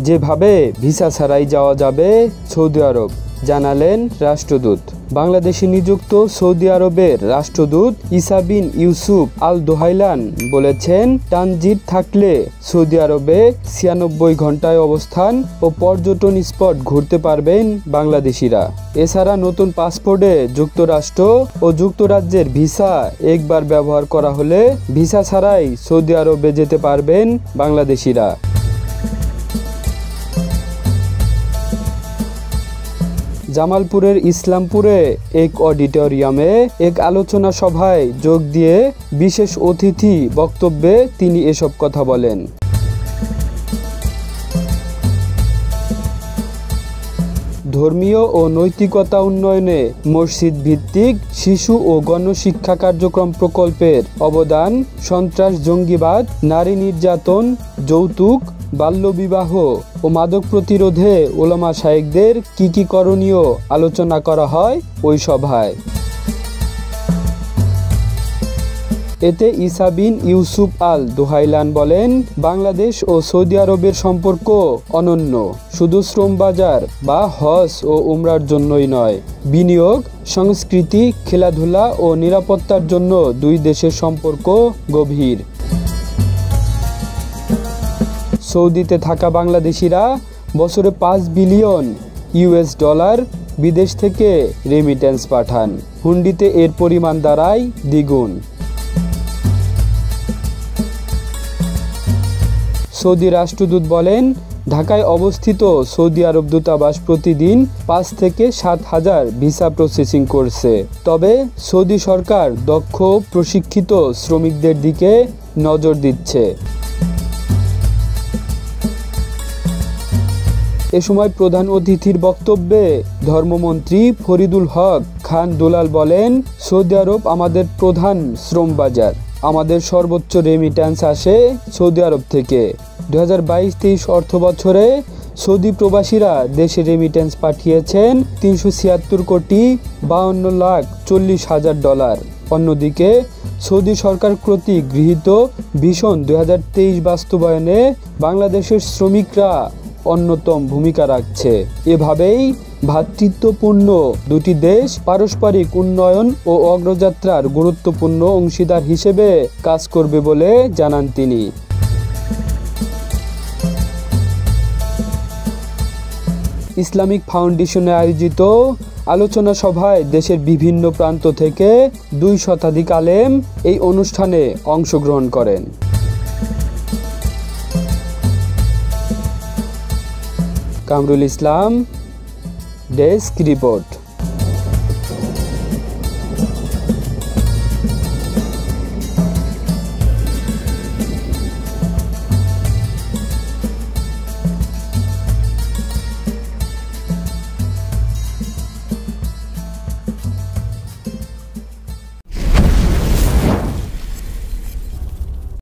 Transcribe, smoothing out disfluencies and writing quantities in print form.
যেভাবে ভিসা ছাড়াই যাওয়া যাবে সৌদি আরব, জানালেন রাষ্ট্রদূত। বাংলাদেশে নিযুক্ত সৌদি আরবের রাষ্ট্রদূত ঈসা বিন ইউসুফ আল দোহাইলান বলেছেন, ট্রানজিট থাকলে সৌদি আরবে 96 ঘন্টায় অবস্থান ও পর্যটন স্পট ঘুরতে পারবেন বাংলাদেশিরা। এছাড়া নতুন পাসপোর্টে যুক্তরাষ্ট্র ও যুক্তরাজ্যের ভিসা একবার ব্যবহার করা হলে ভিসা ছাড়াই সৌদি আরবে যেতে পারবেন বাংলাদেশিরা। জামালপুরের ইসলামপুরে এক অডিটোরিয়ামে এক আলোচনা সভায় যোগ দিয়ে বিশেষ অতিথি বক্তব্যে তিনি এসব কথা বলেন। ধর্মীয় ও নৈতিকতা উন্নয়নে মসজিদ ভিত্তিক শিশু ও গণশিক্ষা কার্যক্রম প্রকল্পের অবদান, সন্ত্রাস, জঙ্গিবাদ, নারী নির্যাতন, যৌতুক, বাল্যবিবাহ ও মাদক প্রতিরোধে উলামা শায়েখদের কি করণীয় আলোচনা করা হয় ওই সভায়। এতে ঈসা বিন ইউসুফ আল দোহাইলান বলেন, বাংলাদেশ ও সৌদি আরবের সম্পর্ক অনন্য, শুধু শ্রম বাজার বা হজ ও উমরার জন্যই নয়, বিনিয়োগ, সংস্কৃতি, খেলাধুলা ও নিরাপত্তার জন্য দুই দেশের সম্পর্ক গভীর। সৌদিতে থাকা বাংলাদেশিরা বছরে 5 বিলিয়ন US ডলার বিদেশ থেকে রেমিটেন্স পাঠান। হুন্ডিতে এর পরিমাণ দাঁড়ায় দ্বিগুণ। সৌদি রাষ্ট্রদূত বলেন, ঢাকায় অবস্থিত সৌদি আরব দূতাবাস প্রতিদিন 5 থেকে 7 হাজার ভিসা প্রসেসিং করছে। তবে সৌদি সরকার দক্ষ প্রশিক্ষিত শ্রমিকদের দিকে নজর দিচ্ছে। এ সময় প্রধান অতিথির বক্তব্যে ধর্মমন্ত্রী ফরিদুল হক খান দুলাল বলেন, সৌদি আরব আমাদের প্রধান শ্রম বাজার। আমাদের সর্বোচ্চ রেমিট্যান্স আসে সৌদি আরব থেকে। 2022-23 অর্থ বছরে সৌদি প্রবাসীরা দেশে রেমিট্যান্স পাঠিয়েছেন 376 কোটি 52 লাখ 40 হাজার ডলার। অন্যদিকে সৌদি সরকার কর্তৃক গৃহীত ভিশন 2023 বাস্তবায়নে বাংলাদেশের শ্রমিকরা অন্যতম ভূমিকা রাখছে। এভাবেই ভ্রাতৃত্বপূর্ণ দুটি দেশ পারস্পরিক উন্নয়ন ও অগ্রযাত্রার গুরুত্বপূর্ণ অংশীদার হিসেবে কাজ করবে বলে জানান তিনি। ইসলামিক ফাউন্ডেশনে আয়োজিত আলোচনা সভায় দেশের বিভিন্ন প্রান্ত থেকে 2 শতাধিক আলেম এই অনুষ্ঠানে অংশগ্রহণ করেন। Kamrul Islam, desk report.